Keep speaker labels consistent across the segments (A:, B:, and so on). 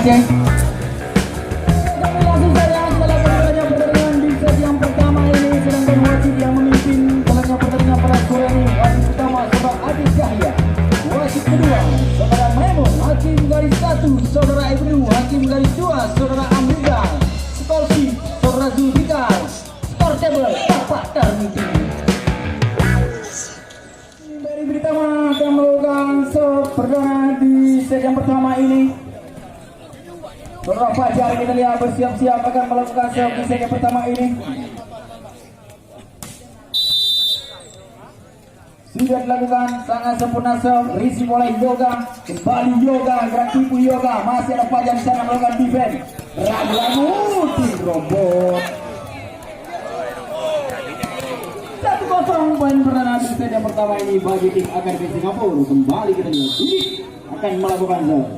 A: Aceh. Langsung saja melakukan pertandingan di set yang pertama ini, sedangkan wasit yang memimpin jalannya pertandingan pada sore ini, wasit pertama saudara Adi Cahya, wasit kedua saudara Maimun, hakim garis 1 saudara Ibnu, hakim garis 2 saudara Amriza, skor sheet saudara Zulfikar, skor table Bapak Tarmiti. Dari Britama akan melakukan serve perdana di set yang pertama ini. Saudara Fajar kita lihat bersiap-siap akan melakukan serve di set yang pertama ini. Sudah dilakukan sangat sempurna serve, risi mulai yoga, kembali yoga, gerak tipu yoga, masih ada Fajar di sana melakukan defense. Ragu-ragu tim robot. 1-0 poin perdana di set yang pertama ini bagi tim Akademi Singapura. Kembali kita lihat Didik akan melakukan serve.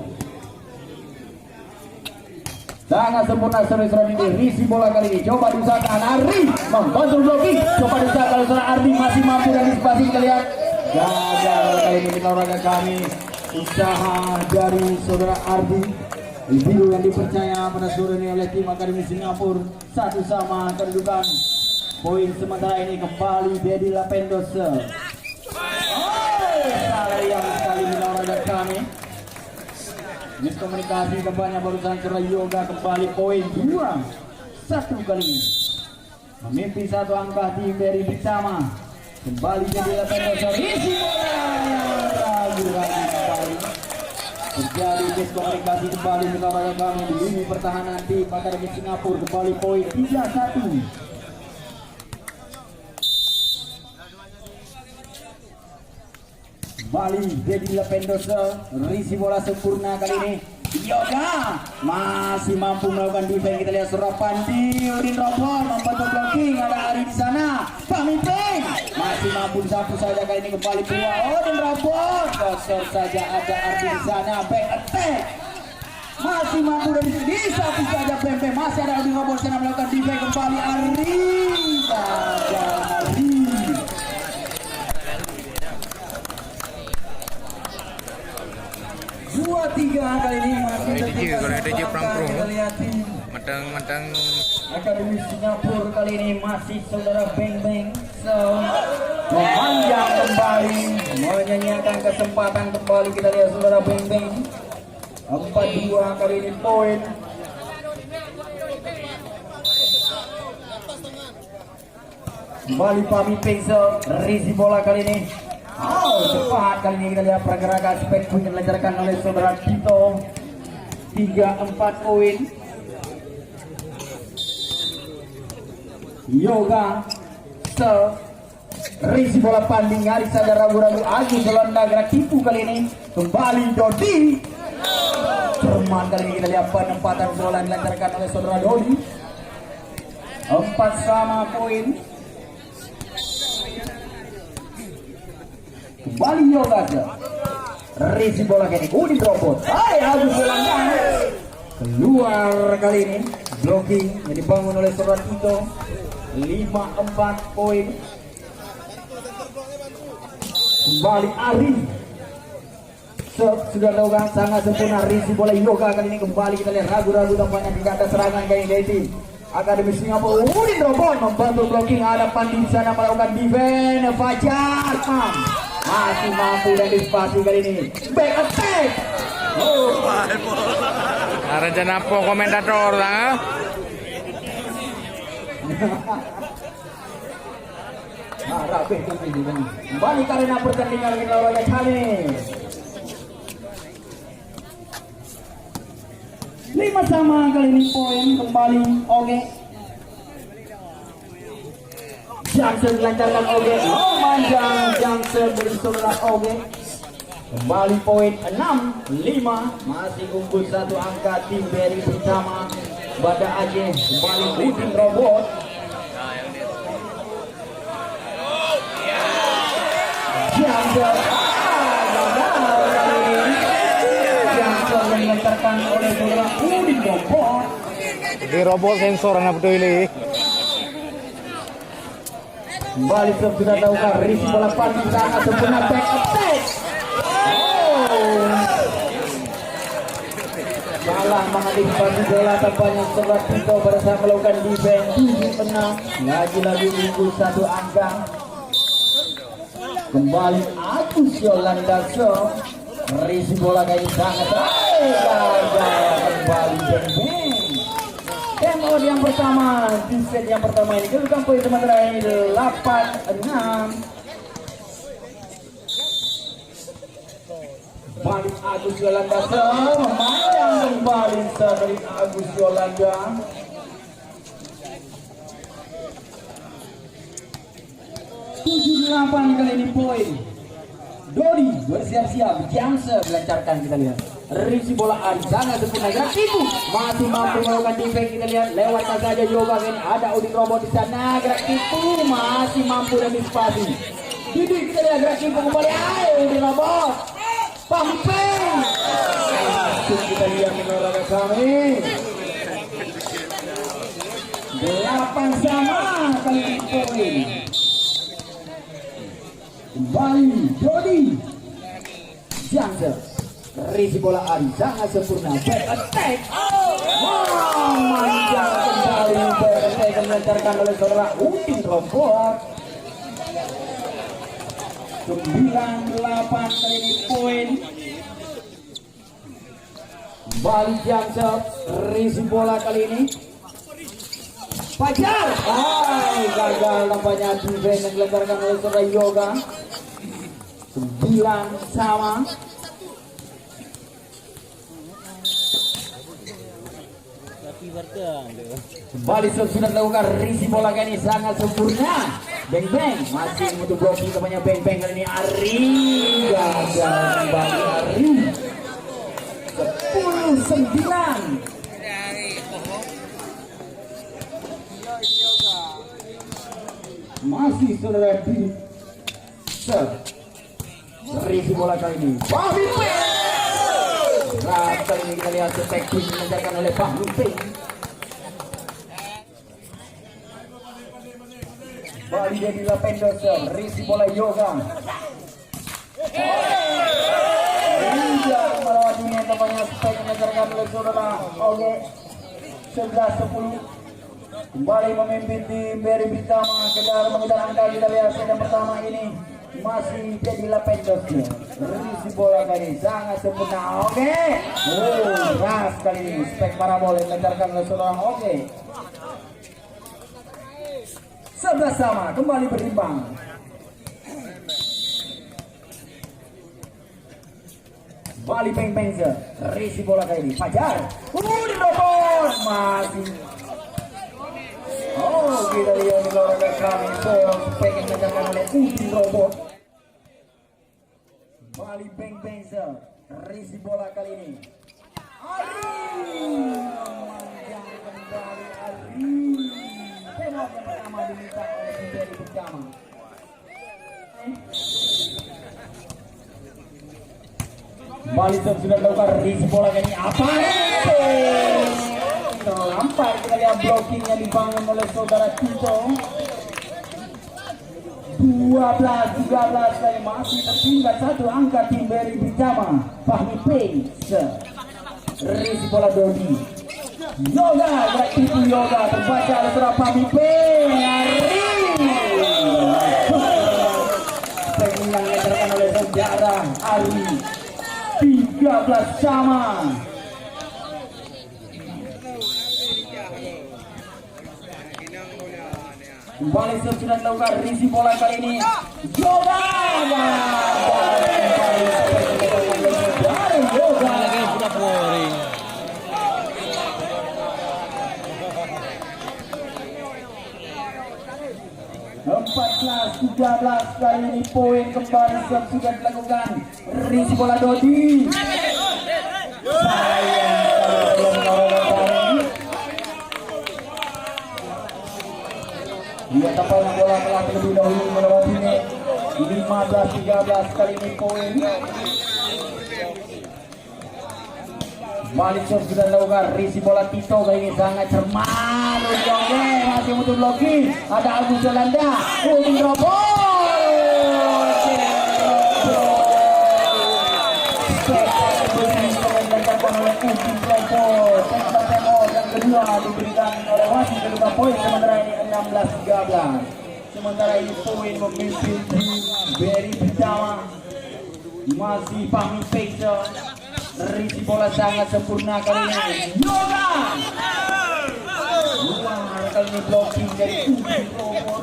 A: Sangat sempurna servis ini, risi bola kali ini coba diusahakan Ardi membantu blocking, coba diusahakan saudara Ardi masih mampu dan disipasi, kita lihat gagal kali ini kita olahraga kami. Usaha dari saudara Ardi biru yang dipercaya pada sore ini oleh tim Akademi Singapura. 1-1 kedudukan. Poin sementara ini kembali Dedi Lapendos. Salah yang sekali kita olahraga kami. Miskomunikasi kembali barusan saudara Yoga, kembali poin 2-1 kali ini. Memimpin satu angka tim dari Britama. Kembali jadi 8-2 isi bola. Ragu-ragu kembali. Terjadi miskomunikasi kembali antara kami di lini pertahanan tim Akademi Singapura. Kembali poin 3-1. Kembali jadi Lapendosa, risi bola sempurna kali ini. Yoga masih mampu melakukan defense, kita lihat Surapandi, Udin Robot membantu blocking, ada Ari di sana. Pamimpin masih mampu disapu saja kali ini, kembali keluar Udin Robot, kosor saja ada Ari di sana. Back attack masih mampu dari disapu saja Pempe, masih ada Udin Robot sana melakukan defense, kembali Ari. Gagal Ari. 2-3 kali ini masih terjadi. Kalau ada je perang pro matang Akademi Singapura kali ini masih saudara Beng Beng memanjang kembali, menyanyiakan kesempatan kembali, kita lihat saudara Beng Beng. 4-2 kali ini poin. Kembali Pami Pengsel, risi bola kali ini. Cepat kali ini kita lihat pergerakan spek yang dilancarkan oleh saudara Tito. 3-4 poin. Yoga risi bola panding, hari saja ragu-ragu Agus Belanda, gerak tipu kali ini. Kembali Dodi. Cermat kali ini kita lihat penempatan bola yang dilancarkan oleh saudara Dodi. 4 poin. Kembali Yoga, risi bola kini Udin Robot. Agus Belanda keluar kali ini, blocking yang dibangun oleh saudara Tito. 5-4 poin. Kembali Ari, sudah dilakukan sangat sempurna, risi bola Yoga kali ini. Kembali kita lihat ragu-ragu tampaknya tidak ada serangan kali ini dari Akademi Singapura. Udin Robot membantu blocking, ada Pandi di sana melakukan defense. Fajar masih mampu dan disipasi kali ini. Back attack.
B: Rencana apa komentator lah?
A: Rapi kembali karena pertandingan kita oleh kali 5 kali ini poin. Kembali Oge Johnson dilancarkan Oge, memanjang Johnson dari saudara Oge. Kembali poin 6-5, masih unggul satu angka tim dari bersama Banda Aceh. Kembali Udin Robot. Johnson Johnson yang dilancarkan oleh saudara Udin Robot.
B: Di robot sensor anak betul ini.
A: Kembali sudah tahu risi bola pandang sangat sempurna, back attack. salah mengantisipasi bola tampaknya setelah Tito pada saat melakukan defense 7 menang lagi-lagi unggul 1 angka. Kembali Agus Yolandaso, risi bola kali sangat gagal, kembali beng-beng. Game out yang pertama di set yang pertama ini kedudukan poin sementara 8-6. Balik Agus Yolanda memandang kembali dari Agus Yolanda. 7-8 kali ini poin. Dodi bersiap-siap, Jamse melancarkan, kita lihat. Risi bola sangat sempurna, gerak itu masih mampu melakukan defense, kita lihat. Lewatkan saja Yoga ini, ada Udin Robot di sana, gerak itu masih mampu dan dispasi. Didi, kita lihat gerak itu kembali, ayo Udin Robot. Pamping. Masuk, kita lihat menolak kami. 8 sama kali ini poin. Kembali Dodi Jamse, risi bola sangat sempurna, back attack. Manjang kembali back attack dilancarkan oleh saudara Udin Robot. 9-8 kali ini poin. Kembali Jamse, risi bola kali ini Fajar. Gagal nampaknya defense yang dilancarkan oleh saudara Yoga. 9 sama. Kembali sudah dilakukan risi bola kali ini sangat sempurna. Beng beng masih untuk blocking namanya beng beng kali ini Ari. Gagal kembali Ari. 10-9. Masih saudara di risi bola kali ini Fahmi Ping. Kali ini kita lihat teknik dilancarkan oleh Fahmi Ping. Bali jadi Lapendos, risi bola Yoga. Melawan dunia tampaknya spek dilancarkan oleh saudara Oge. 11-10. Kembali memimpin tim Beri Britama ke dalam mengejar angka, kita lihat set pertama ini masih jadi Lapendos. Risi bola kali sangat sempurna. Oke. Keras kali ini spek parabol yang dilancarkan oleh saudara Oke. 11 sama, kembali berimbang. Bali peng-peng, risi bola kali ini Fajar. Di robot masih. Kita lihat di luar kami pengen dilancarkan oleh Udin Robot. Bali peng-peng, risi bola kali ini Ari. Memanjang kembali Ari. Tembak yang pertama diminta oleh Beri Britama. Bali sudah dilakukan risi bola kali ini apa? Terlampar, kita lihat blockingnya dibangun oleh saudara Tito. 12-13 kali masih tertinggal 1 angka tim Beri Britama. Fahmi Ping, risi bola Dodi. Yoga, gerak itu Yoga terbaca oleh saudara Fahmi Ping. Pengen yang dilancarkan oleh saudara Ali. 13 sama. Kembali sudah dilakukan risi bola kali ini Yoga. Yoga. 14-13 kali ini poin kembali sudah dilakukan risi bola Dodi. Sayang kalau belum menolong. Dia tampaknya bola telah terlebih dahulu melewatinya. 15-13 kali ini poin. Balik sudah dilakukan risi bola Tito kali ini sangat cermat. Masih untuk blocking. Ada Agus Yolanda. Udin Robot. Dilancarkan oleh Udin Robot. mengawasi kedua poin sementara ini 16-13. Sementara ini poin memimpin tim Beri pertama masih Fahmi Pekso. Risi bola sangat sempurna kali ini. Yoga. Wah, kali ini blocking dari Udin Robot.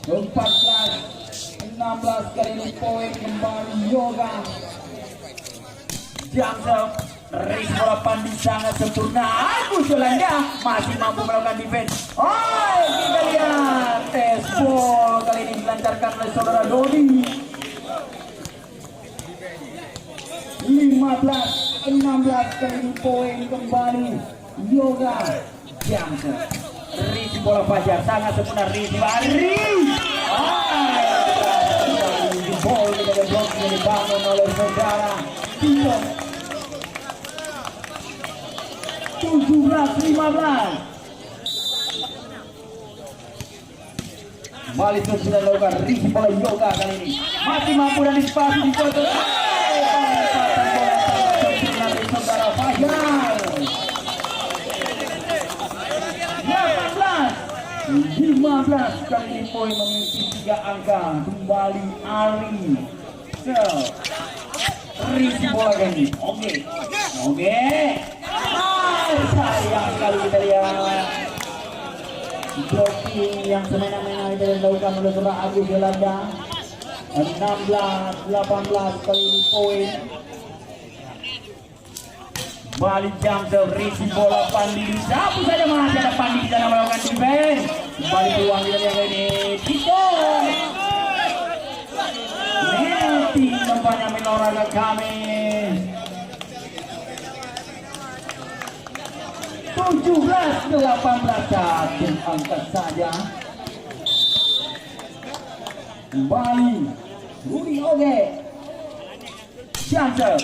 A: Empat 16 kali ini poin kembali Yoga. Jamsel, Risi bola pandi sangat sempurna. Agus Yolanda masih mampu melakukan defense. Oh, kita lihat tes ball kali ini dilancarkan oleh saudara Dodi. 15-16 kali ini poin kembali Yoga. Jamsel, Risi bola Fajar sangat sempurna. Risi lari. Ball dengan blok yang dibangun oleh saudara Tito. 17-15. Kembali terus sudah dilakukan Risi bola Yoga kali ini masih mampu dan dispasi di kotor. Dari saudara Fajar. 15 kali ini poin memimpin 3 angka. Kembali Ari. Risi bola kali ini. Oke. Sayang sekali kita lihat blocking yang semena-mena itu dilakukan oleh saudara Agus Yolanda. 16-18 kali ini poin. Balik Jamsel, Risi bola Pandi disapu saja, masih ada Pandi di sana melakukan defense. Balik peluang kita lihat ini Tito. Neti nampaknya menoraka kami. 17-18 satu angkat saja. Kembali Rudi Oge. Jamsel.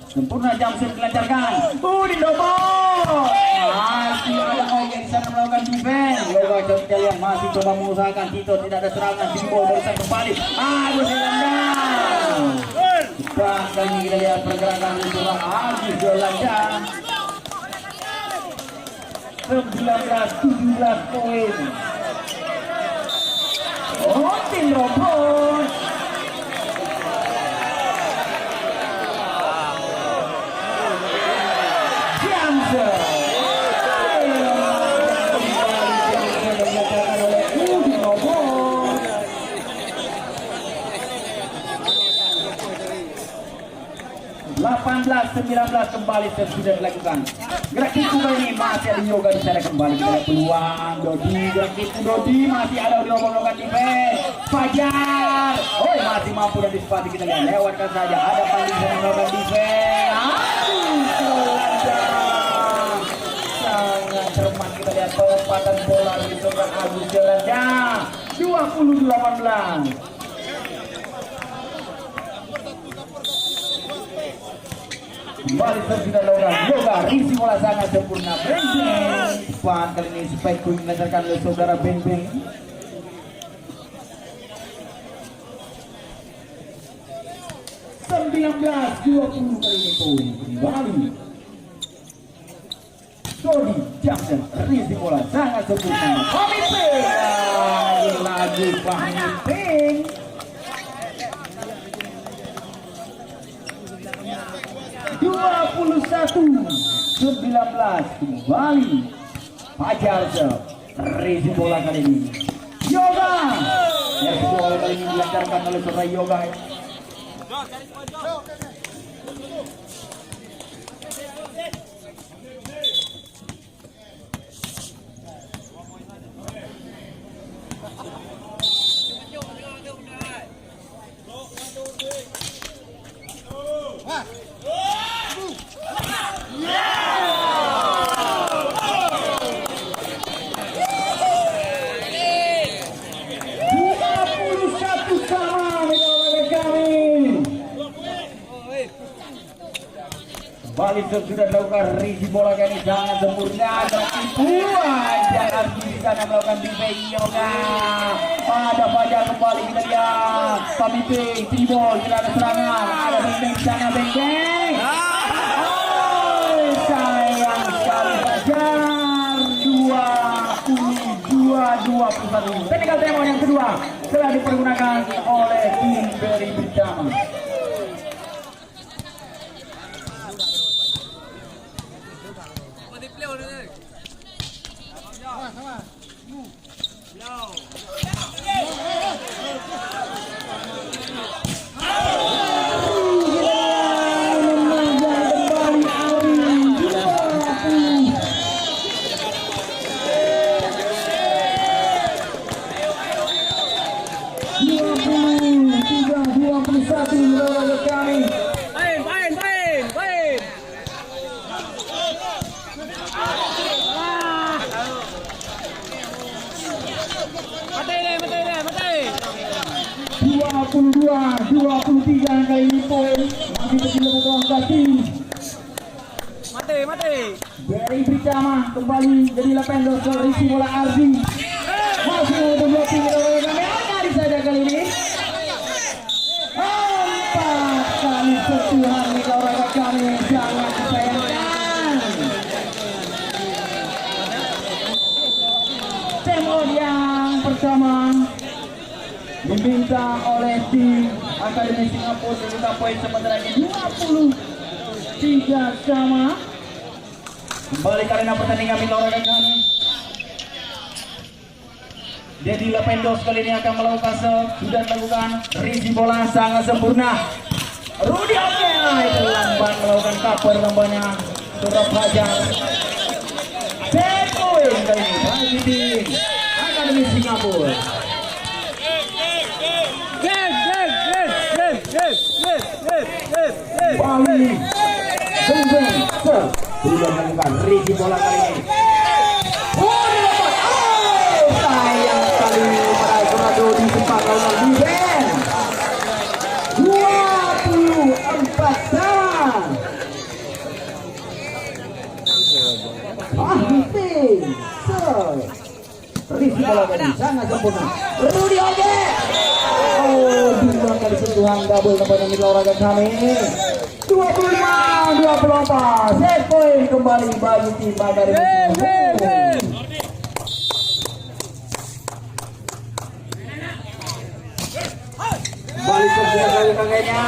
A: Sempurna Jamsel dilancarkan. Udin Dobol. Masih ada Oge di sana melakukan defense. Yoga kalian masih coba mengusahakan. Tito tidak ada serangan. Timbul barusan kembali. Agus Yolanda. Kali ini kita lihat pergerakan di surah Agus Yolanda. 19-17 poin. Udin Dobol. Belas 19 kembali sudah dilakukan. Gerak itu kali ini masih ada Yoga di sana kembali. Kita lihat peluang Dodi. Gerak itu Dodi masih ada di rombongan defense. Fajar. Oh, masih mampu dan disepati kita lihat. Lewatkan saja. Ada Pandi yang melakukan defense. Sangat cermat kita lihat penempatan bola di sebelah Agus Yolanda. 20-18. Kembali tersudah lawan Yoga. Risi bola sangat sempurna. Beng-beng. Depan kali ini spike point dilancarkan oleh saudara Beng-beng. (19-20) kali ini poin kembali. Dodi Jamsel. Risi bola sangat sempurna. Fahmi Peng. Lagi Fahmi Peng. 21-19 kembali Fajar. Risi bola kali ini Yoga. Risi bola kali ini dilancarkan oleh saudara Yoga. Balik sudah dilakukan Risi bola kali sangat sempurna. Buat jangan di sana melakukan defense Yoga. Ada Fajar kembali kita lihat. Fahmi Peng, Tribol, tidak ada serangan. Ada Beng-beng di sana, Beng-beng. satu. Technical timeout yang kedua telah dipergunakan oleh tim Beri Britama. Mati. 23 kali ini poin masih kecil untuk kaki.
C: Mati.
A: Beri Britama kembali jadi Lapendo isi bola Ardi. Masih untuk blocking oleh kami. Ada saja kali ini. 4 kali sentuhan oleh kami sangat disayangkan. Timeout yang pertama diminta oleh tim Akademi Singapura dengan poin sementara lagi 23 sama. Kembali ke arena pertandingan olahraga kami. Jadi Lapendos kali ini akan melakukan sudah melakukan risi bola sangat sempurna. Rudy oke, itu lamban melakukan cover lambanya Surab Hajar. Set poin kali ini bagi tim Akademi Singapura. Bali Sungguh sudah melakukan risi bola kali ini. Sayang sekali para Surado di tempat lawan defense. 24 sama. Risi bola tadi sangat sempurna. Rudy oke. Oh, 2 kali sentuhan double kepada mitra olahraga kami. 25-24. Set point kembali bagi tim Akademi Singapura. Balik ke belakang kakeknya.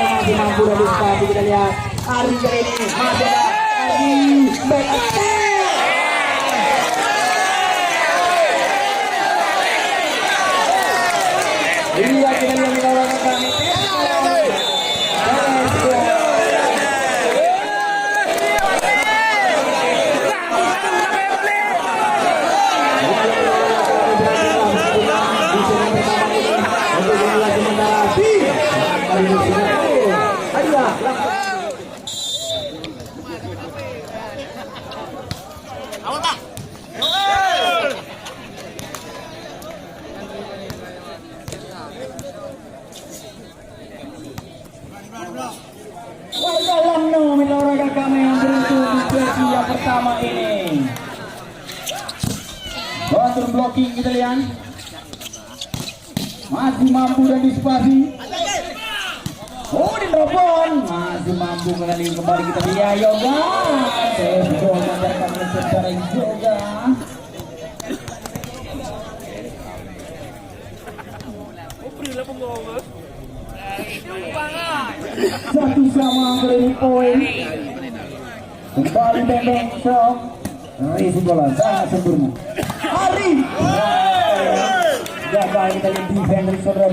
A: Masih mampu dari sepatu kita lihat. Ari kali ini masih ada Ari back attack. Lihat kita lihat melawan kami. Pertama ini counter blocking kita lihat masih mampu dan disipasi. Oh, di teropon masih mampu kembali kita lihat Yoga mengantarkan secara Yoga. Satu sama kali poin. Kembali beng sok risi bola sangat sempurna. Ari gagal kita lihat defender saudara.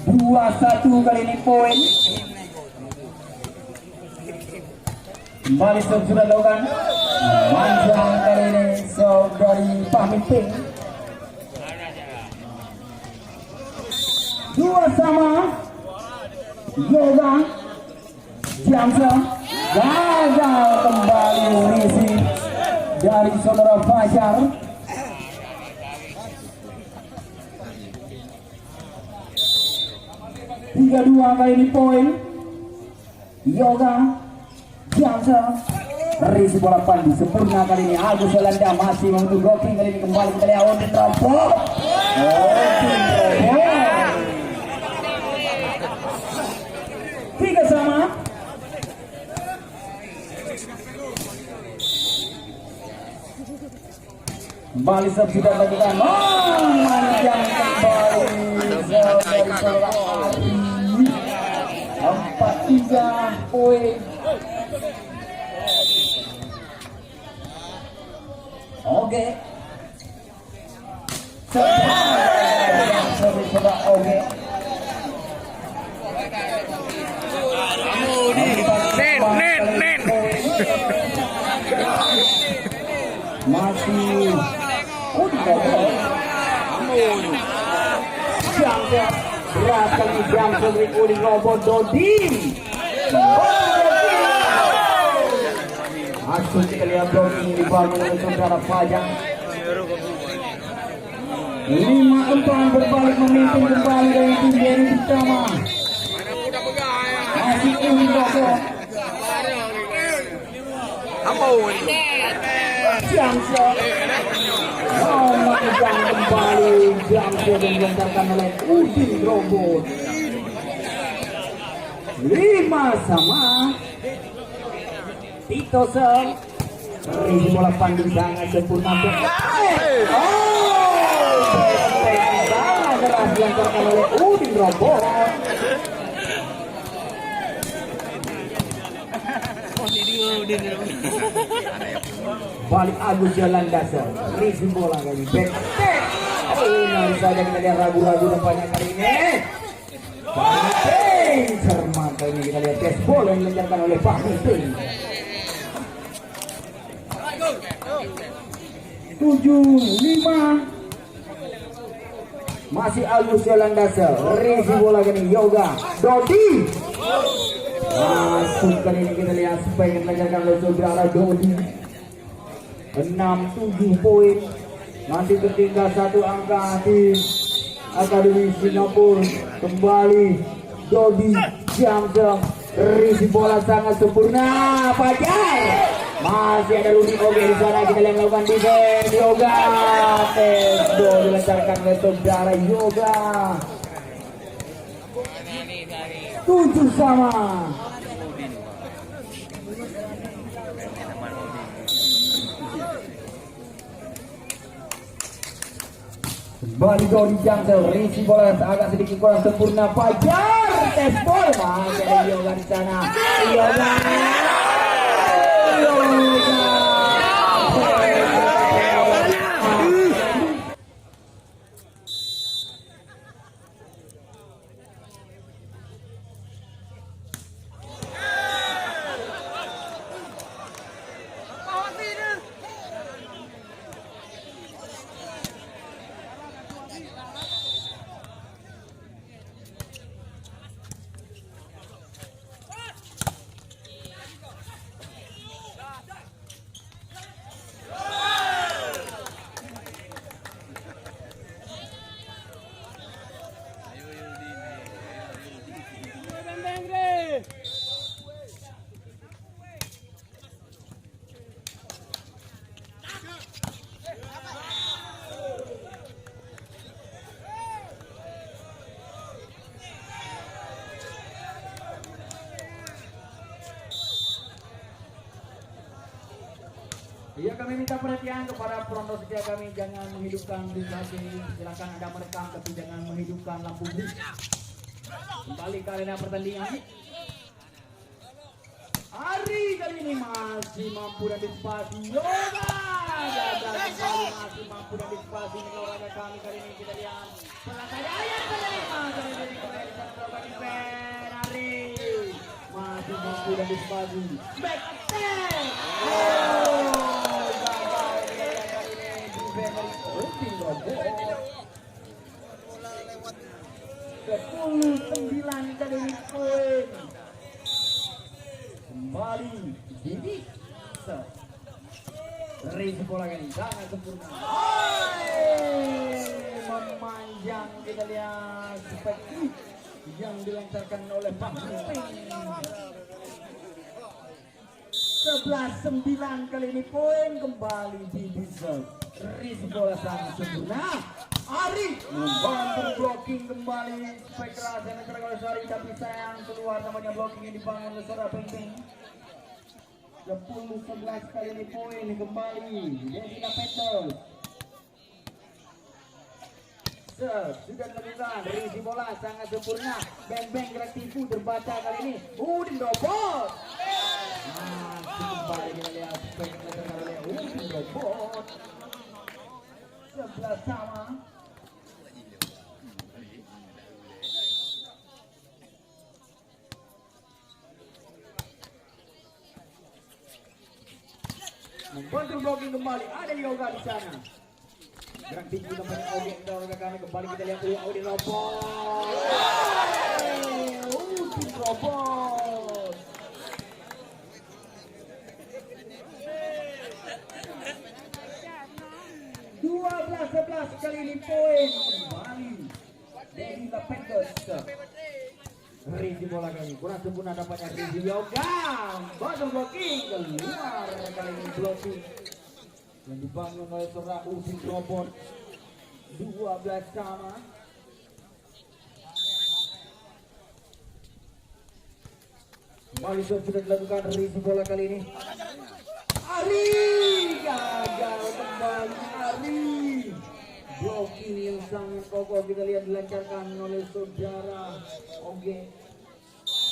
A: 2-1 kali ini poin. Kembali sudah lakukan manjang kali ini dari Pamit Pink. 2 sama. Yoga Jamsa gagal kembali risi dari saudara Fajar. Tiga dua kali ini poin. Yoga Jamsa risi bola pandi sempurna kali ini. Agus Belanda masih untuk blocking kali ini. Kembali kita lihat Odin Robo. Kembali serve sudah dilakukan. Manjang kembali dari seorang Ari. 4-3 poin. Oke. Coba oke.
B: Net.
A: Masih berat kali jam dari Udin Robot Dodi. Masuk kita lihat blocking di bawah oleh saudara Fajar. 5-4 berbalik memimpin kembali dari tim Jerry pertama. Masih Udin Robot. Jamshot. Manjang kembali Jamshot yang dilantarkan oleh Udin Robot. 5-5. Tito Sel. Risi bola pandu sangat sempurna. Sangat keras dilantarkan oleh Udin Robot. Balik Agus Jalan Dasar. Risi bola kali back. Nah saja kita lihat ragu-ragu depannya kali ini. Penting cermat kali ini kita lihat tes bola yang dilancarkan oleh Pak Penting. 7-5. Masih Agus Jalan Dasar. Risi bola kali ini Yoga Dodi. Masuk kali ini kita lihat supaya yang dilancarkan oleh saudara Dodi. 6-7 poin. Nanti ketinggal satu angka di Akademi Singapura. Kembali Dodi Jamsem. Risi bola sangat sempurna. Fajar. Masih ada Rudi Oge di sana. Kita lihat melakukan defense. Yoga. Testo dilancarkan oleh saudara Yoga. 7-sama. Kembali Dodi Jamsel, risi bola agak sedikit kurang sempurna. Fajar, tes bola masih ada Yoga di sana. Yoga. Ya, kami minta perhatian kepada penonton setia kami, jangan menghidupkan sensasi. Silakan Anda merekam tapi jangan menghidupkan lampu bis. Kembali ke arena pertandingan. Ari kali ini masih mampu dan dispasi. Yoga gagal kembali, masih mampu dan dispasi. Ini olahraga kami kali ini kita lihat. Pelaksanaan kelima kali ini kembali melakukan defense. Ari masih mampu dan dispasi. Back attack. Sepuluh 9 kali ini poin. Kembali Didi Risi bola kali sangat sempurna. Memanjang kita lihat seperti yang dilancarkan oleh Pak Penting. 11-9 kali ini poin. Kembali Didi Risi bola sangat sempurna. Ari membantu blocking kembali supaya keras yang diserang oleh Sari, tapi sayang keluar namanya blocking yang dibangun oleh Sara Penting. 10-11 kali ini poin kembali Devila Petros. Sudah dilakukan risi bola sangat sempurna. Beng-beng gerak tipu terbaca kali ini. Udin robot. Kembali kita lihat Udin robot. 11 sama. Membantu blocking kembali, ada Yoga di sana. Gerak tinggi kembali Odin kami kembali kita lihat dulu Odin robot. Odin robot. 12-11 kali ini poin kembali Devila Petros. Rizky bola kali kurang sempurna dapatnya Rizky Yoga. Bottom blocking keluar kali ini blocking yang dibangun oleh seorang Udin robot. 12 sama. Kembali sudah dilakukan Rizky bola kali ini. Ari gagal kembali Ari. Blocking yang sangat kokoh kita lihat dilancarkan oleh saudara Oge.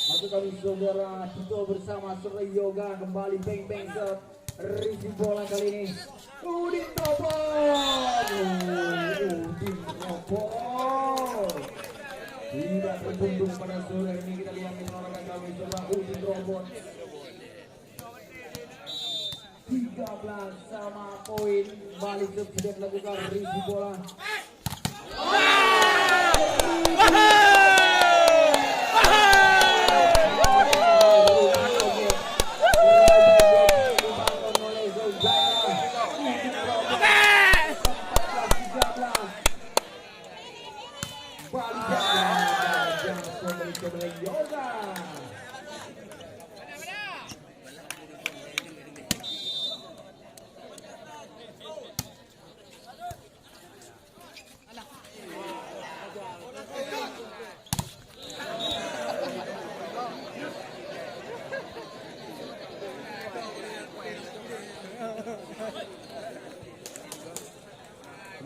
A: Masuk kali saudara Tito bersama Surya Yoga kembali beng-beng ke Rizky bola kali ini. Udin robot. Udin robot. Tidak terbendung pada sore ini kita lihat di olahraga kami coba Udin robot. 13 sama poin balik sudah dilakukan Rizky bola.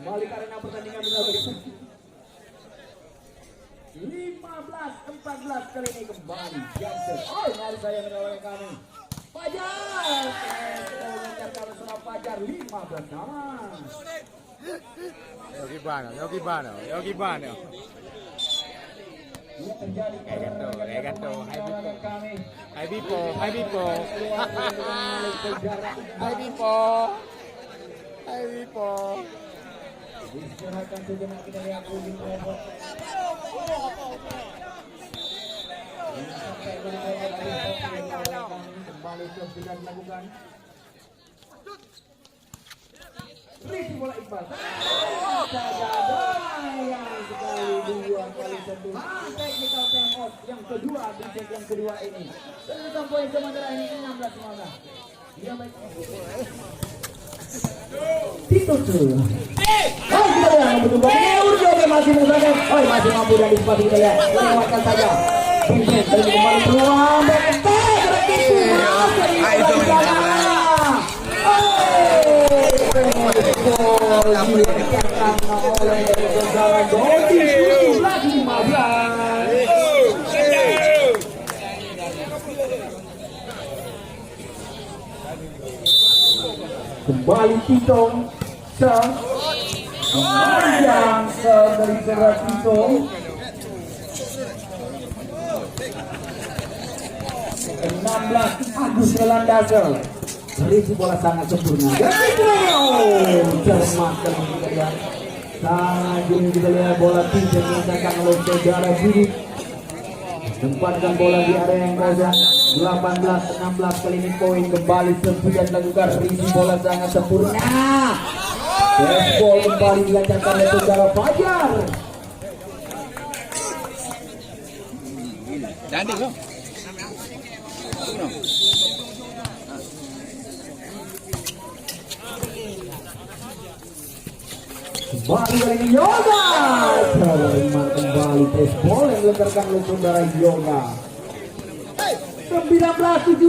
A: Kembali ke arena pertandingan bila berikut 15-14 kali ini kembali Jansen. Oh, mari saya menolong kami Fajar. Mengejar bersama Fajar 15 sama.
B: Yogi Bano.
A: Ini terjadi
B: Regato. Hai Bipo.
A: Istirahatkan sejenak kita lihat Udin robot. Kembali sudah dilakukan. Rizky bola Iqbal. Sayang sekali 2 kali satu. Technical time out yang kedua di set yang kedua ini. Tentang poin sementara ini 16-15. Dia baik. Tito tuh. Oh, kita lihat betul-betul. Urjoge masih menggunakan. Oh, masih mampu dari sepatu kita lihat. Lewatkan saja. Vincent kembali peluang. Kembali Tito memanjang dari serat Tito. 16 Agus Melandasel. Rizky bola sangat sempurna. Cermat kalau kita lihat. Sangat jauh kita lihat bola Vincent diletakkan oleh saudara Budi. Tempatkan bola di area yang kosong. 18-16 kali ini poin kembali sudah dilakukan. Rizky bola sangat sempurna. Baseball kembali dilancarkan oleh saudara Fajar.
B: Cantik loh.
A: Kembali kali ini Yoga. Terima kembali baseball yang diletakkan oleh saudara Yoga. 19-17.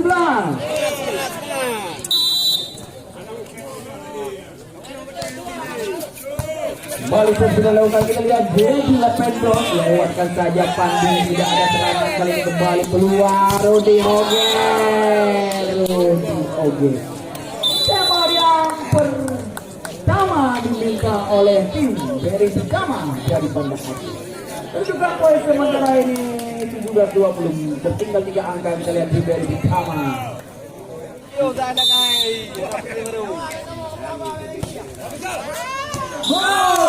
A: Kembali sudah lakukan, kita lihat Dedi Lependo lewatkan saja Pandi, tidak ada serangan kali ini, kembali keluar Rudy Oge. Tema yang pertama diminta oleh tim dari Pertama dari Banda Aceh. Dan juga poin sementara ini 17-20, tertinggal 3 angka, kita lihat tim dari Pertama.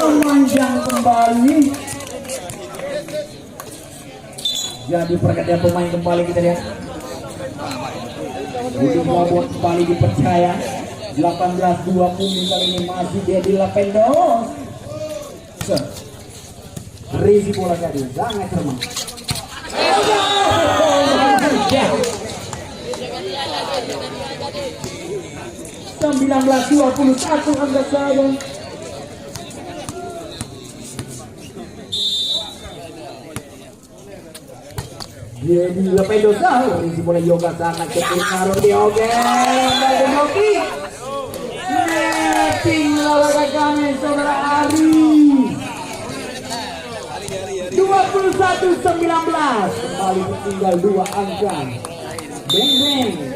A: Memanjang kembali. Jadi pergantian pemain kembali, kita lihat. Untuk membuat kembali dipercaya 18-20 kali ini masih Dedi Lependo. Risi bola tadi sangat cermat. 19-21 angka saja. Dedi Lependo sahur isi bola yoga sangat cepat naruh di Oge. Dari Hoki netting lawan kami saudara Ari. 21-19 kembali tinggal 2 angka. Beng beng.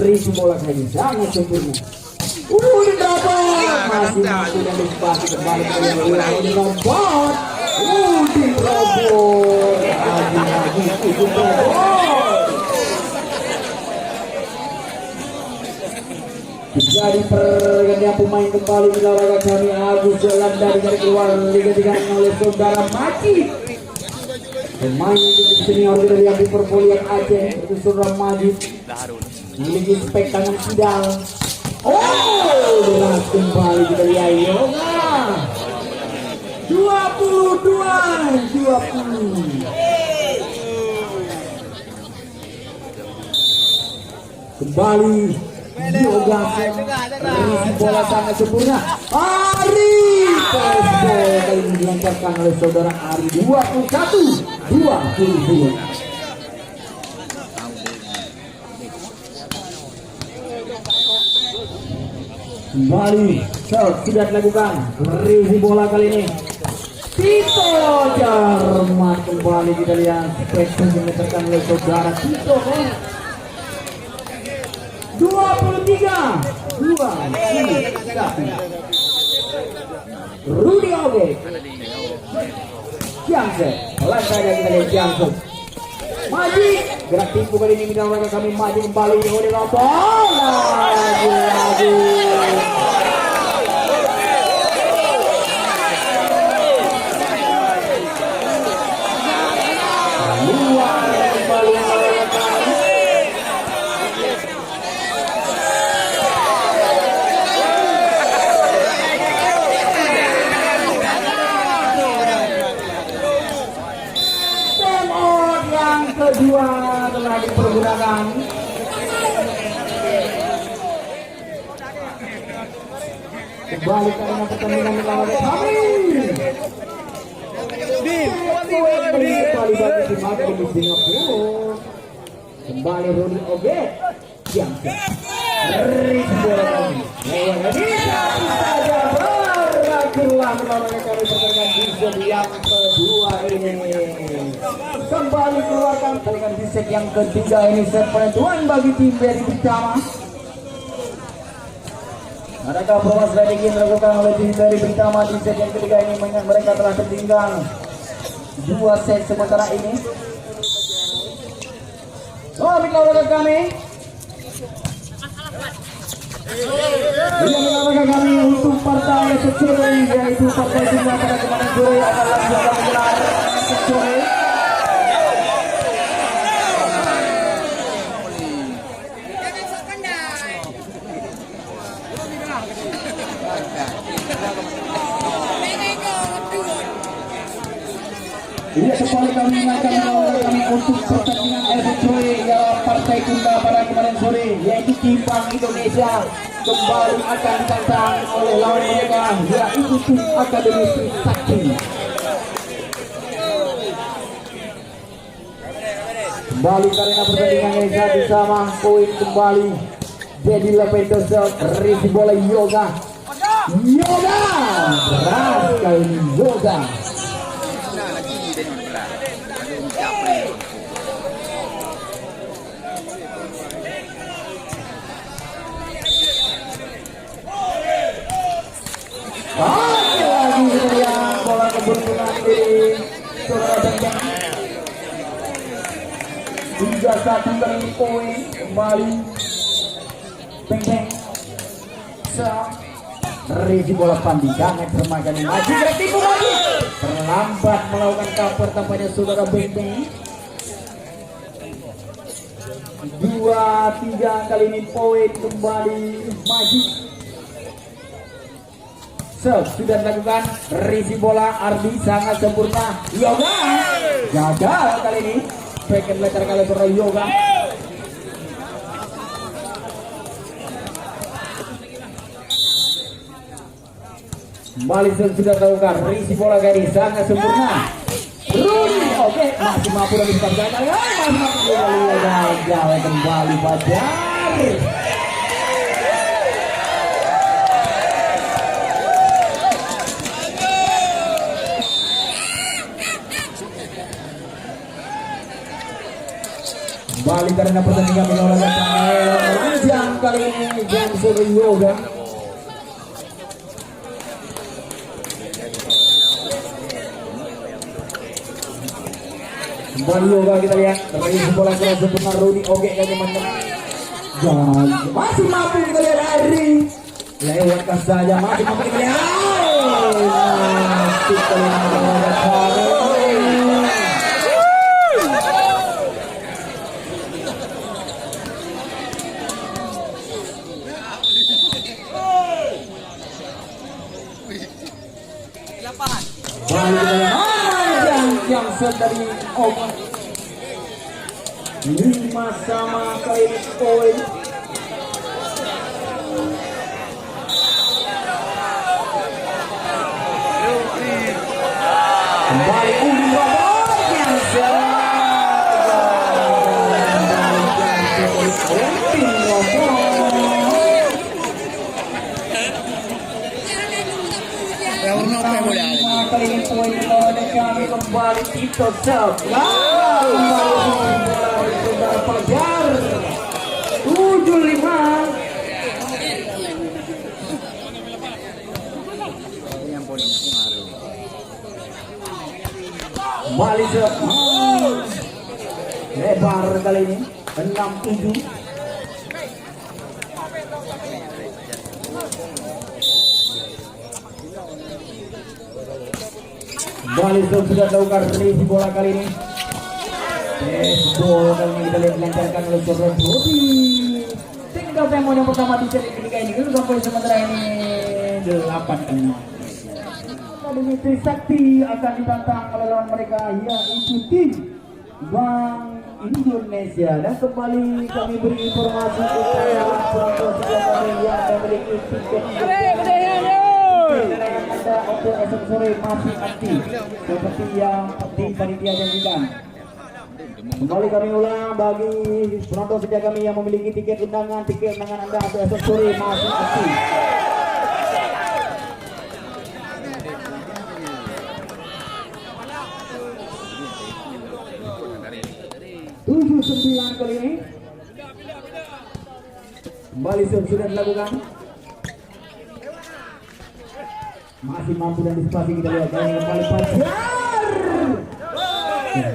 A: Risi bola tadi sangat sempurna. Robot masih mampu dan dispasi kembali ke robot. Udin robot lagi itu robot. Jadi pergantian pemain kembali di laga kami. Agus jalan dari keluar digantikan oleh saudara Majid. Pemain senior kita lihat di Perpolian Aceh itu saudara Majid. Memiliki spek tangan sidal. Berat kembali kita lihat Yoga. 22-20. Kembali Yoga, risi bola sangat sempurna. Ari Posko kali ini dilancarkan oleh saudara Ari. 21-22. Kembali sudah dilakukan risi bola kali ini. Tito Jarmat kembali kita lihat spesial dimeterkan oleh saudara Tito. 23-21. Rudy Oge. Jamset. Lantai kita lihat Jamset. Majid gerak tipu kali ini minta mereka kami maju kembali di Rudy Rompong. Lagi. Kedua telah dipergunakan. Kembali karena pertandingan melawan kami. Kembali bagi tim Aceh di Singapura. Kembali Rudy Oge. Yang bola kami. Itulah melawan kami pertandingan di set yang kedua ini. Kembali keluarkan pertandingan di set yang ketiga ini, set penentuan bagi tim dari Pertama. Adakah proses strategi yang dilakukan oleh tim dari Pertama di set yang ketiga ini, mengingat mereka telah tertinggal 2 set sementara ini. Melawan kami. Yang mengalahkan kami untuk partai sore, yaitu partai Tunggal pada kemarin sore akan langsung menggelar sore. Ini kembali kami akan mengawarkan kami untuk pertandingan esok sore dalam partai Tunggal pada kemarin sore, yaitu Timbang Indonesia kembali akan ditantang oleh lawan mereka, yaitu tim Akademi Sakti. Kembali karena pertandingan yang jadi sama, poin kembali Dedi Lependo, risi bola Yoga. Yoga berat kali ini Yoga. Lagi kemudian bola keberuntungan di saudara Beng-Beng. 3-1 kali ini poin kembali Beng-Beng. Resi bola Pandi jangan termakan maju tipu lagi terlambat melakukan cover tampaknya saudara Beng-Beng. 2-3 kali ini poin kembali maju. Sudah dilakukan resi bola Ardi sangat sempurna. Yoga gagal kali ini. Backhand letter kali saudara Yoga. Kembali sudah dilakukan resi bola kali sangat sempurna. Rudi oke masih mampu dan bisa gagal. Masih mampu gagal kembali Fajar. Kembali karena pertandingan menolak panjang kali ini jam sore Yoga. Kembali Yoga kita lihat dari bola keras sempurna Rudi oke kali jangan masih mampu kita lihat Ari lewatkan saja masih mampu kita lihat masih kali ini yang dari Oman 5 sama kali poin. Kembali Udi Robot yang kali ini poin dan kami kembali Tito Sep kembali saudara Fajar 7-5. Kembali Sep lebar kali ini 6-7. Kembali sudah dilakukan resi bola kali ini. Bola kali ini kita lihat dilancarkan oleh Jordan Rudi. Tinggal tempo yang pertama di set ketiga ini sudah poin sementara ini 8-6. Tadi Trisakti akan ditantang oleh lawan mereka yaitu tim Bank Indonesia. Dan kembali kami beri informasi kepada penonton sebelah kami yang memiliki tiket untuk esok sore masih aktif seperti yang tim panitia janjikan. Kembali kami ulang bagi penonton setia kami yang memiliki tiket undangan Anda untuk esok sore masih aktif. Tujuh 9 kali ini kembali sudah dilakukan. Masih mampu dan disipasi kita lihat kali kembali Fajar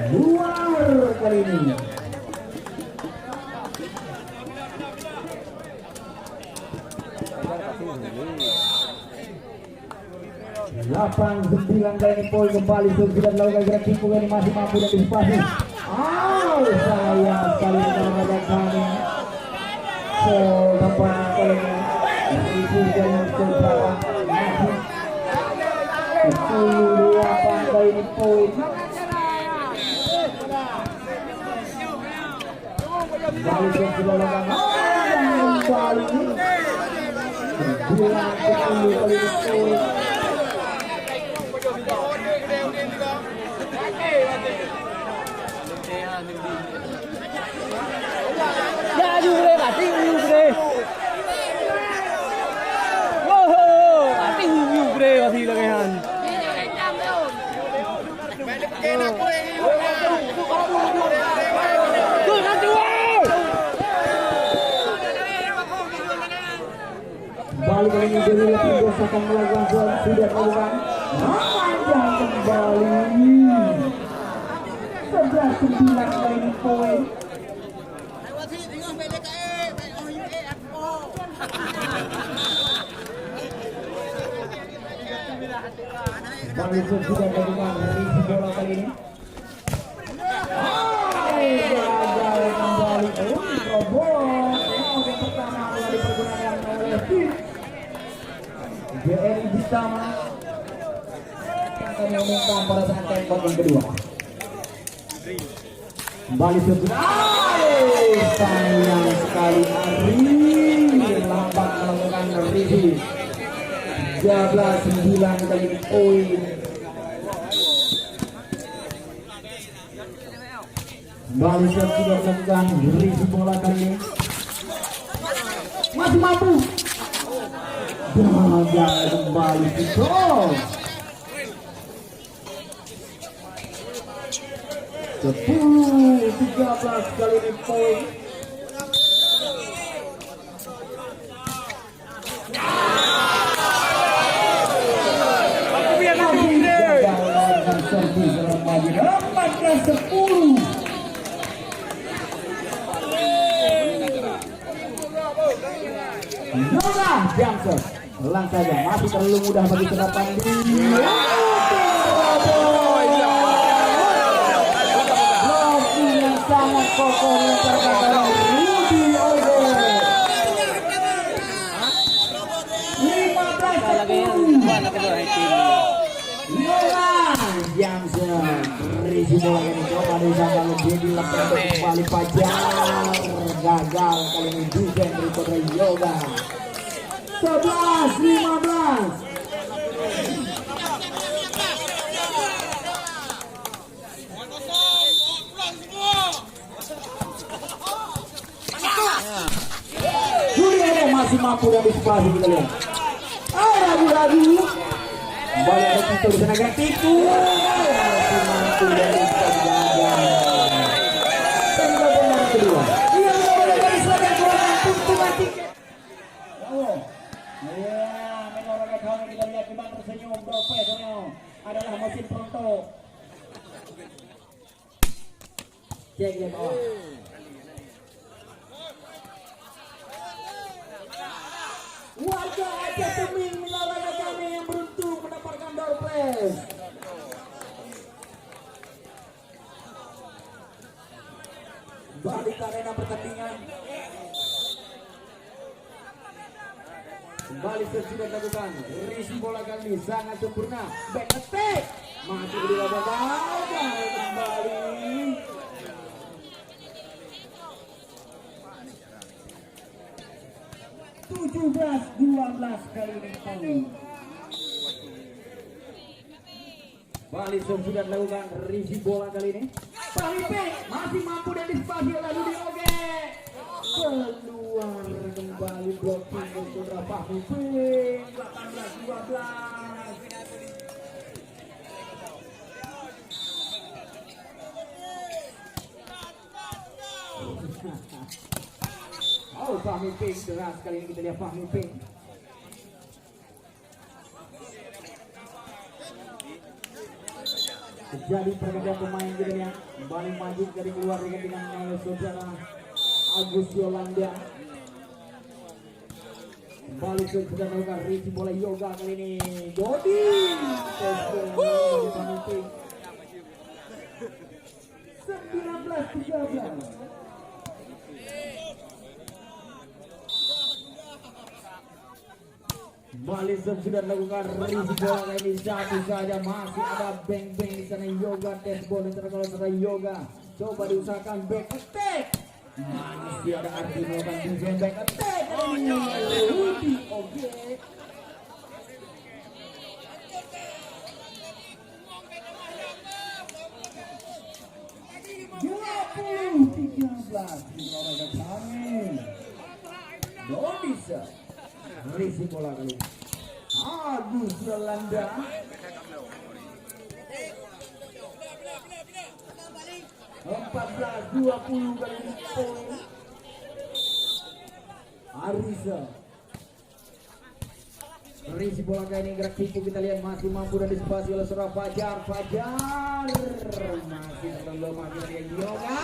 A: keluar kali ini. Delapan 9 kali ini poin kembali sudah dilakukan gerak tipu ini masih mampu dan disipasi. Sayang sekali kita kami depan kali ini itu yang seberapa masih 8 kali ini poin. Kembali sudah lakukan kali ini 9-10 kali ini poin.
C: Ya, juga kasih juga. Wow,
A: Balik kali ini dari Lapindos akan melakukan sudah melakukan memanjang kembali 11-9 kali ini poin. Balik sudah melakukan risi bola kali ini. Gagal kembali. Robot yang pertama mulai dipergunakan oleh tim JRI Bintama. Akan mengumumkan pada saat tempat yang kedua. Kembali sudah. Sayang sekali Ari lambat melakukan review. 13-9 kali poin. Kembali sudah melakukan review bola kali ini. Masih mampu. Gagal kembali gol. 10-13 kali ini poin. Servis lagi 14-10. Yoga Johnson ulang saja, masih terlalu mudah bagi terapan blocking yang sangat kokoh yang terkata Rudy Ogo. 15-10. Yoga Johnson berisi bola ini coba disangka jadi lepas kembali Fajar. Gagal kali ini defense dari Yoga. 11-15. Julio masih mampu dan disipasi kita lihat. Ragu-ragu. Kembali ada Tito di sana Tito. Masih mampu dan disipasi gagal. Tendangan kedua. Ia menambah dari sebagai bola tuntutan tiket. Oh. Ya, menolak kami kita lihat memang tersenyum profesional adalah mesin pronto. Cek dia bawah. Warga Aceh Teming menolak kami yang beruntung mendapatkan door press. Balik arena pertandingan. Kembali sudah lakukan risi bola kali ini sangat sempurna. Back attack masih di bawah kembali. Belas 12 kali ini poin. Balik sudah lakukan risi bola kali ini. Fahmi masih mampu dan disipasi oleh Rudy Oge. Keluar kembali blocking untuk Fahmi 18-12. Oh, Fahmi Ping deras kali ini kita lihat Fahmi Ping. Jadi pergantian pemain kita lihat kembali maju dari keluar dengan saudara Agus Yolanda. Kembali sudah melakukan risi bola Yoga kali ini. Dodi. 19-13. Balik sudah lakukan risi bola ini satu saja, masih ada beng-beng di sana. Yoga tes bola terkala secara Yoga coba diusahakan back attack, masih ada arti melakukan defense back attack. Rudy Oge. Dodisa risi bola kali Agus Yolanda. (14-20) kali ini poin Arisa. Risi bola kali ini gerak siku kita lihat masih mampu dan disipasi oleh seorang Fajar masih terlalu kita lihat Yoga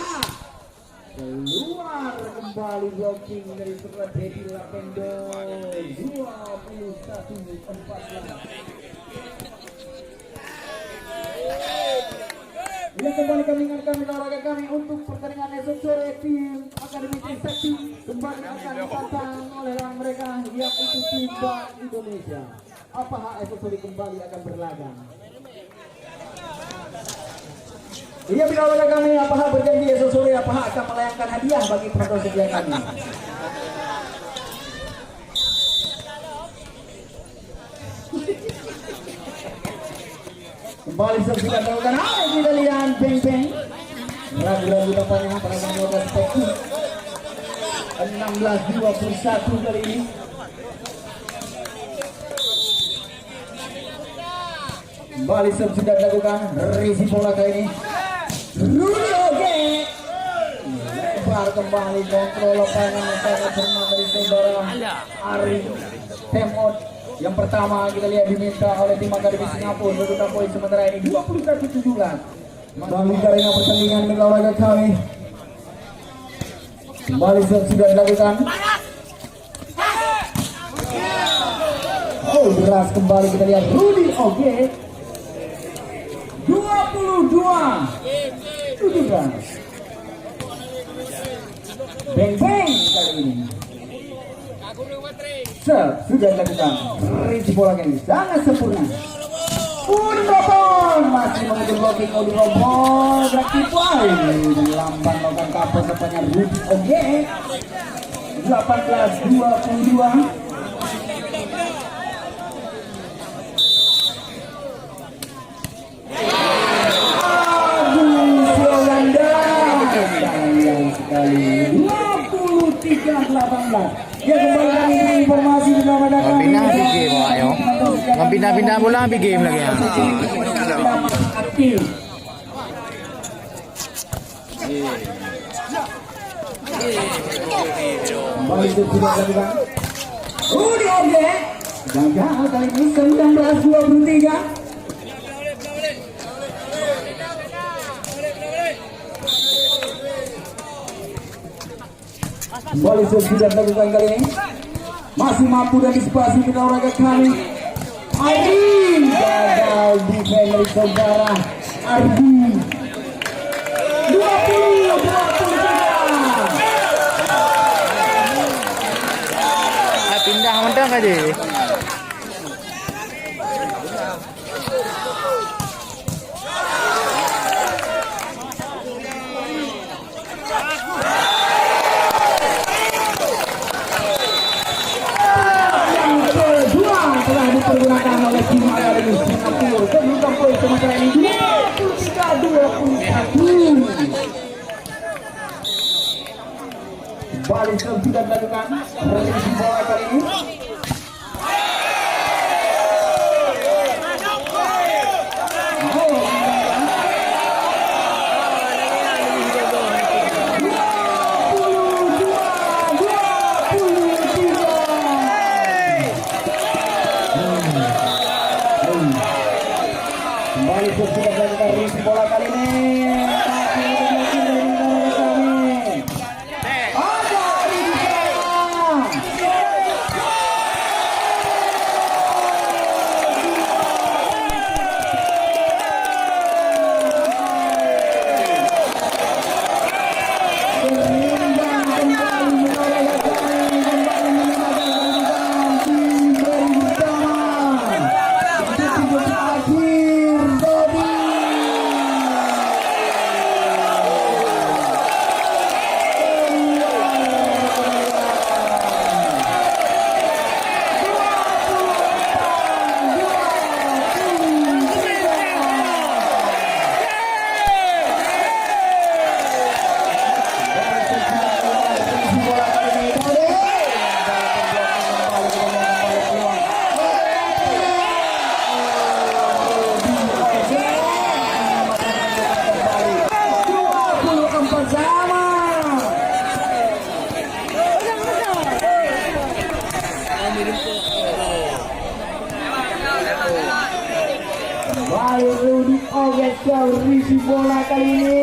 A: keluar kembali blocking dari seorang Dedi Lapendo 21-14. Ya, kembali kami ingatkan olahraga kami untuk pertandingan esok sore tim Akademi Trisakti kembali akan ditantang oleh mereka yaitu tim Bank Indonesia. Apakah esok sore kembali akan berlaga? Iya, bila olahraga kami apakah berjanji esok sore apakah akan melayangkan hadiah bagi penonton setia kami. Kembali sudah melakukan kita lihat beng-beng ragu-ragu tampaknya para melakukan spekti 16-21 kali ini. Kembali sudah dilakukan risi bola kali ini Rudi Oge lebar kembali kontrol lapangan sangat cermat dari saudara Ari Temot. Yang pertama kita lihat diminta oleh tim Akademi Singapura mendudukan poin sementara ini 21-17. Kembali jaringan pertandingan dengan olahraga kami. Kembali sudah dilakukan. Oh, deras kembali kita lihat Rudi Oge 22-17. Beng-beng kali ini. Sudah dilakukan risi bola kali sangat sempurna. Undopon masih mengejar blocking Undopon berarti poin lamban melakukan kapal depannya Rudi Oge 18-22. Sekali 23-18. Ya, kembali lagi informasi bersama kami.
B: Pindah-pindah mo ayo. Pindah-pindah mo lang game lagi.
A: Aktif. Kembali sudah dilakukan. Rudi Oge gagal kali ini 19-23. Kembali sudah dilakukan kali ini masih mampu dan disipasi kita olahraga kami. Ardi gagal di dari saudara Ardi 20-23.
B: Pindah mentang aja.
A: Dipergunakan oleh tim Akademi Singapura kedudukan poin sementara ini 23-21. Balik sudah dilakukan revisi bola kali ini. Kembali sudah dilakukan revisi bola kali ini. kembali Rudy Ogeso risi bola kali ini.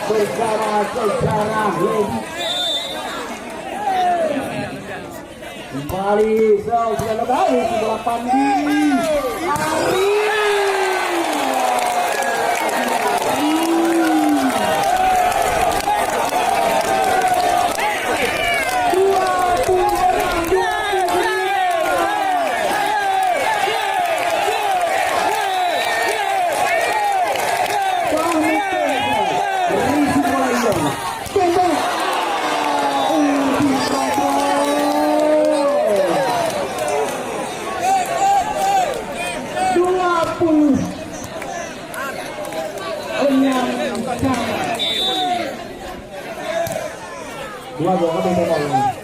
A: Bersama sejarah kembali sudah kembali sebelah Pandi Ari. Dua gol lebih banyak.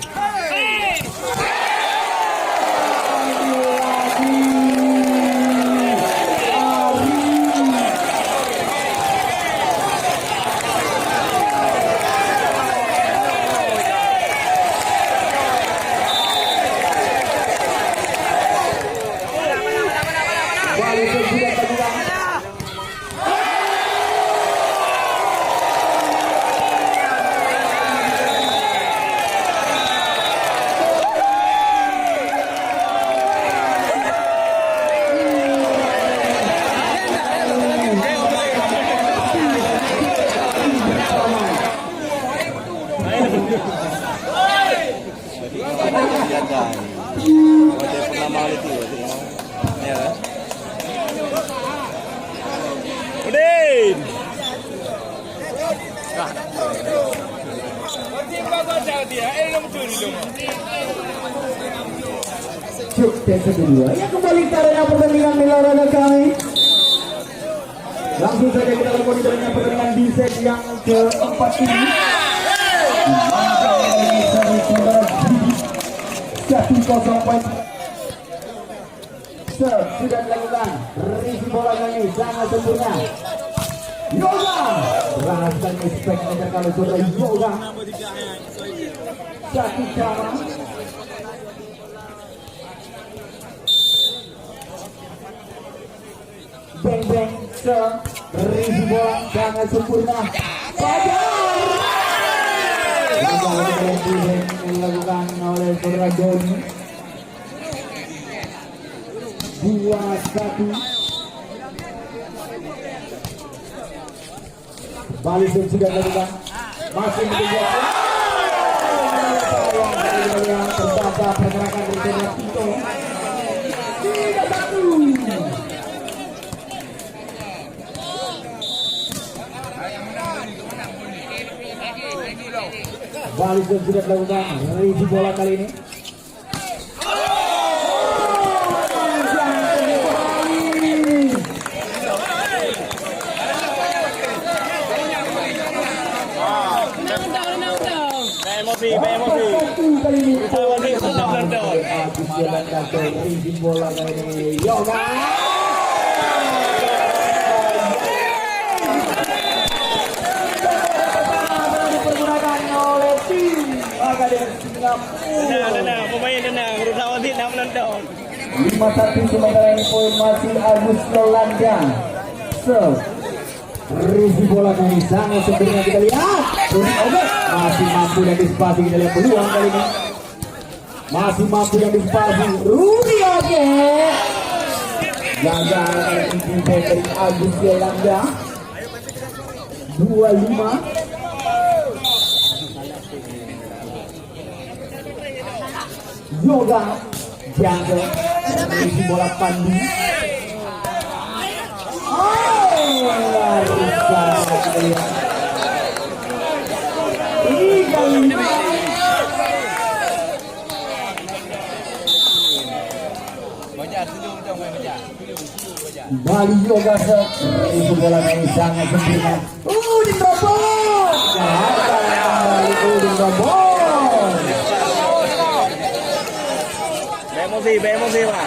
A: Dan kedua yang kembali ke arena pertandingan milorada kami. Langsung saja kita lakukan di arena pertandingan di set yang keempat ini. Satu kosong poin. Sudah dilakukan. Risi bola kali sangat sempurna. Yoga berhasil spektakuler kalau sudah Yoga. Satu cara. Beng-beng risi bola sangat sempurna. Fajar dilakukan oleh saudara Doni. 2-1. Balik sudah dilakukan. Masih menunggu. Yang terbaca pergerakan dari Tino. 3-1. Balik sudah dilakukan risi bola kali ini. Risi bola kali ini. Yoga.
C: Singapura.
A: 5-1 sementara ini poin masih Agus Yolanda. Risi bola kali sangat sempurna kita lihat. Masih mampu dan dispasi kita lihat peluang kali ini. Masih mampu dan dispasi. Rudy oke. Gagal dari Agus Yolanda. 25. Yoga Jangga isi bola Pandi. Luar biasa. Ini kembali Yoga itu bola ini sangat sempurna. Diterobos. Kembali diterobos.
B: Emosi Pak.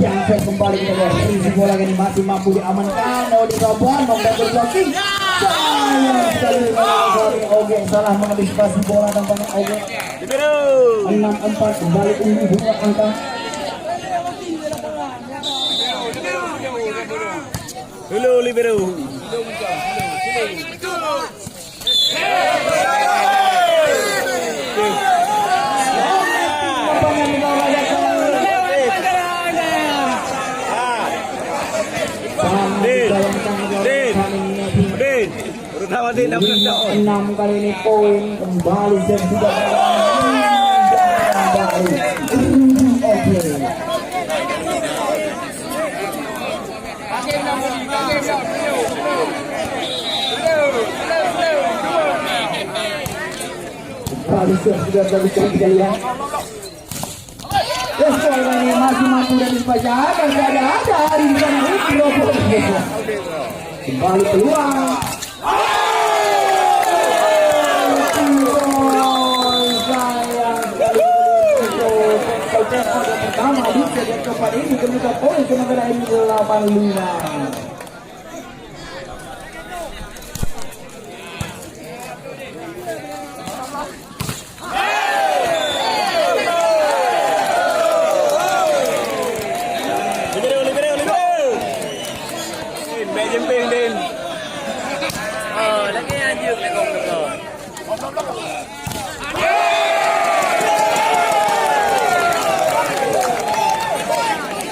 A: Yang kembali kita lihat isi bola ini masih mampu diamankan. Diterobos membantu blocking. Sayang sekali Oge salah mengantisipasi bola tampaknya Oge. 6-4 kembali unggul buat angka.
B: Libero.
A: Enam kali ini poin kembali dan sudah oke. Kembali sudah kita lihat. Poin ini masih mampu dan dibaca dan ada hari di sana kembali keluar. Pertama di sejak keempat ini kemudian poin sementara ini 85.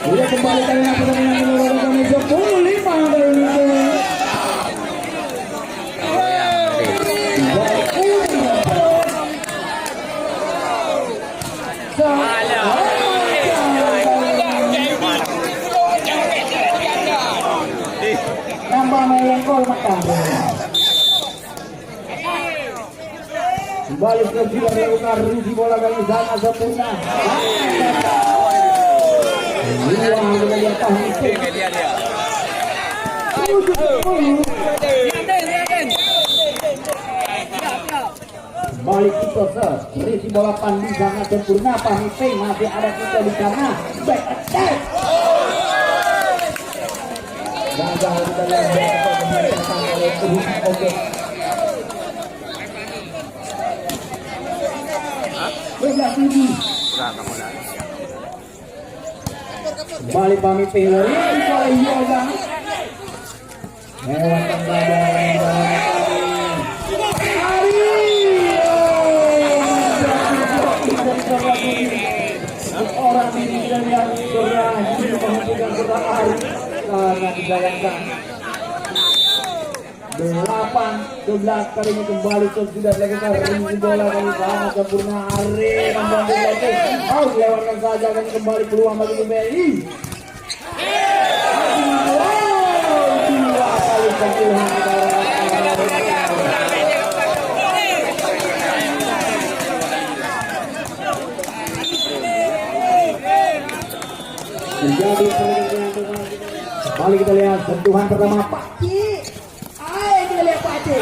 A: Sudah kembali kalian pertandingan menurunkan 10-5 kali ini. Nambah yang gol makan. Kembali sudah dilakukan Rudy bola kali sangat sempurna. Balik kita berisi bola Pandi sangat sempurna. Pahipeng masih ada kita di sana. Back attack. Gagal kita lihat oke. Belah tinggi. Balik pami pelori oleh Yoga. Lewatkan orang ini dan yang berani menghentikan gerak hari karena dijalankan 8-11 kali ini kembali sudah dilakukan rinci bola dari sangat sempurna. Ari membantu lagi lewatkan saja kan kembali peluang bagi BRI. Dua kali sentuhan menjadi kembali kita lihat sentuhan pertama Pakci. Kita lihat Pakci.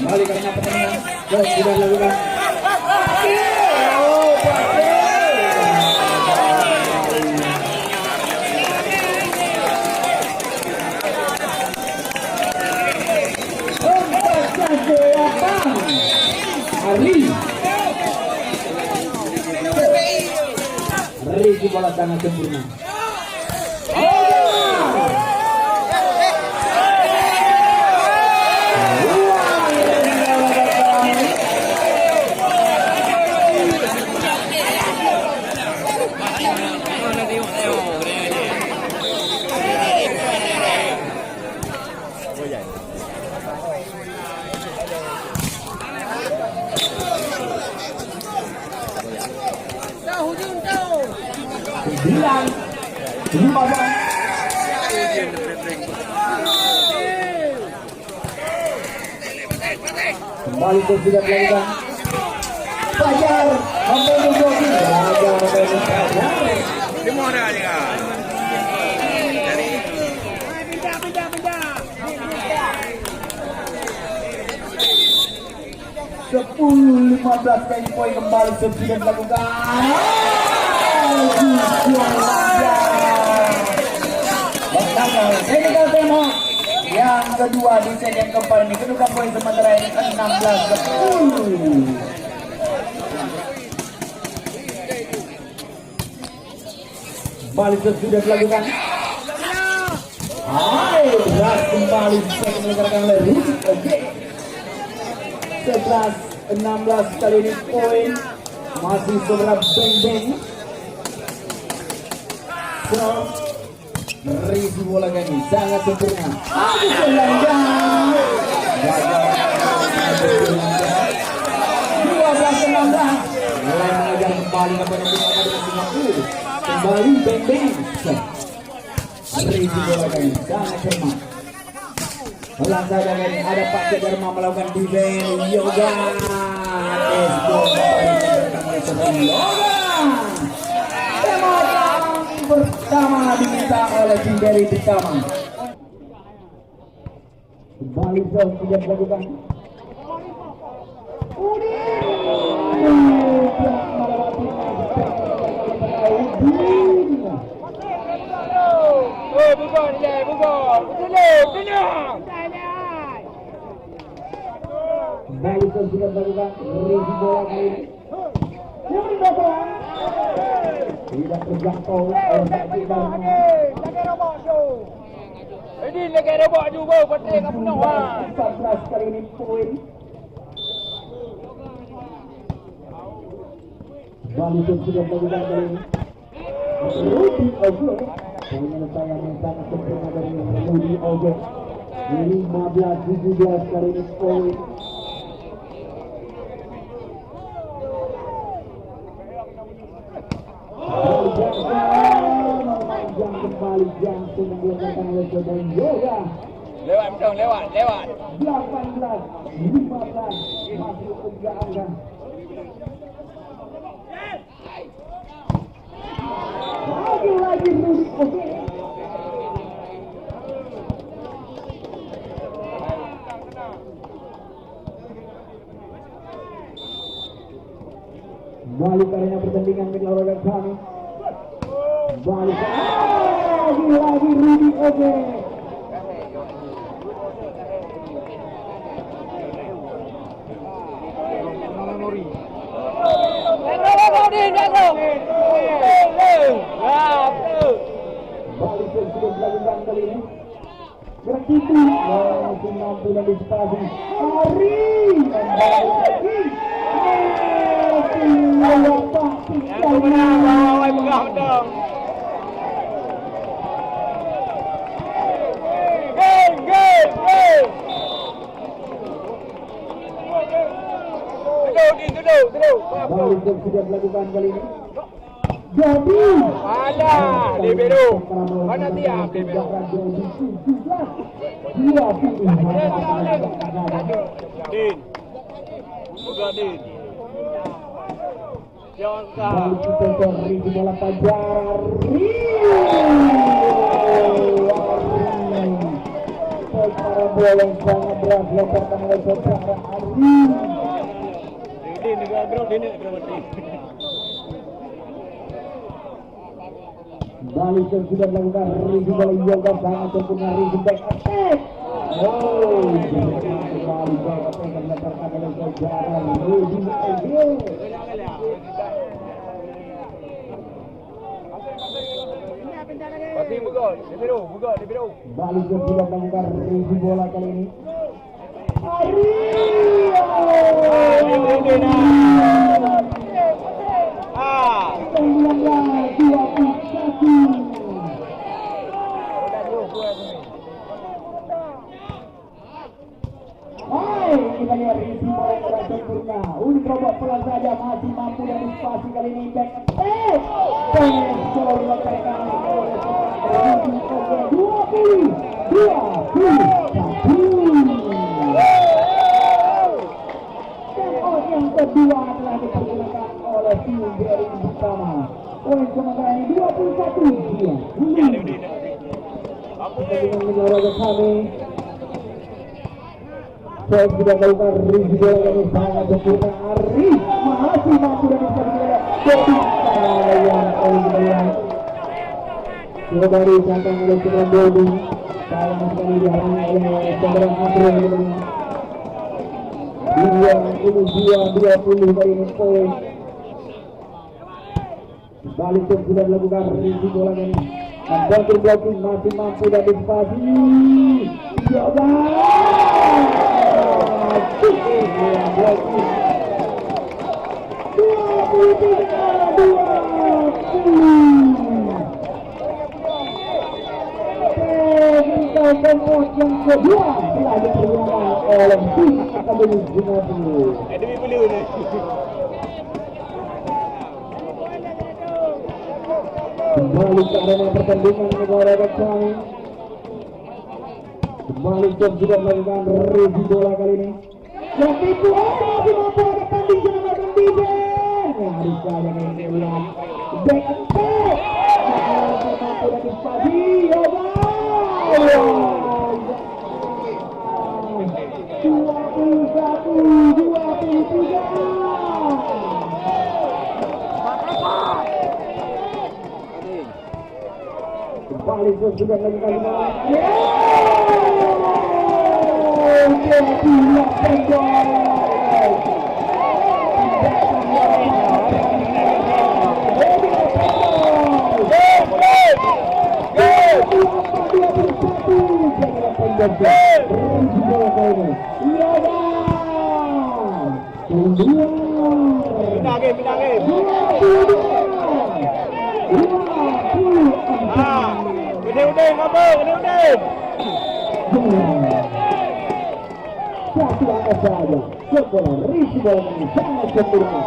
A: Kembali karena pertandingan sudah dilakukan. Riki bola sangat sempurna. Bilang Kembali terus sudah dilakukan. Fajar membantu blocking. Fajar membantu Fajar. Sepuluh 15 kali poin kembali sudah dilakukan. Senegal Temo yang kedua di set yang keempat ini kedudukan poin sementara ini 16-10. Balik sudah dilakukan. Beras kembali set dilakukan oleh Rudy. Oke. 11-16 kali ini poin masih seberapa beng-beng. So, merisi bola kami sangat sempurna. Habis gelanggang. 12-16. Mulai mengajar kembali kepada Singapura. Kembali beng-beng. Merisi bola kami sangat cermat. Ulang saja kan ada Pak Dharma melakukan defense yoga. Pertama diminta oleh tim dari pertama. Kembali sudah dilakukan. Kembali sudah dilakukan. Risi bola kali ini. Tidak terjangkau oleh Pak Dharma.
C: Ini negara robot juga, penting apa nak wah.
A: 14 kali ini poin. Bali sudah dilakukan kali ini. Rudy Oge. Penyelesaian yang sangat sempurna dari Rudy Oge. 15-17 kali ini poin. Memanjang kembali jantung yang dilakukan oleh Jordan Yoga.
C: Lewat betul, lewat.
A: 18-15 masih tiga angka. Lagi Rudy Oge. Balik karena pertandingan dengan olahraga kami. Balik lagi Rudy Oge. Balik sudah dilakukan kali ini. Berkitu masih mampu dan disipasi. Hari kembali lagi.
C: Yang benar, bawa pegang dong. Duduk.
A: Balik sudah dilakukan kali ini. Jadi
C: Ada, di biru. Mana tiap di biru. Din. Buka Din. Jangan kah.
A: Di bola Fajar. Secara bola yang sangat berat lemparkan oleh Fajar.
C: Din negara Din.
A: Balik sudah dilakukan Rizi bola yoga sangat sempurna Rizi back attack. Kembali back attack yang dilakukan oleh Fajar. Rizi
C: Pasti buka, di biru.
A: Balik sudah dilakukan Rizi bola kali ini. Kita lihat Rizi bola yang sempurna. Unik robot pelan saja masih mampu dan disipasi kali ini back attack. Pengen dilakukan oleh Rizi Oge 20-21.
D: pertandingan olahraga kami. Saya sudah melakukan Rizi bola kami sangat sempurna. Arif masih mampu dan bisa mengelak. Jadi sayang oleh coba dari santang oleh Cendera Bodi. Sayang sekali dihalangi oleh Cendera Asrul. Dua 20 kali ini poin. Balik yang sudah dilakukan Rizi bola ini. Membantu blocking masih mampu dan dispasi. Yoga. Yang kedua telah diperlukan oleh tim Akademi Jinadu. Kembali ke arena pertandingan negara kami. Kembali Job juga melakukan review bola kali ini. Yang itu masih mampu ada tanding dengan defense. Harus ada yang ulang. Back and back. Masih mampu dan dispasi. Yoga. 21-23. Kembali sudah melakukan satu angka saja. Bola Rizi bola ini sangat sempurna.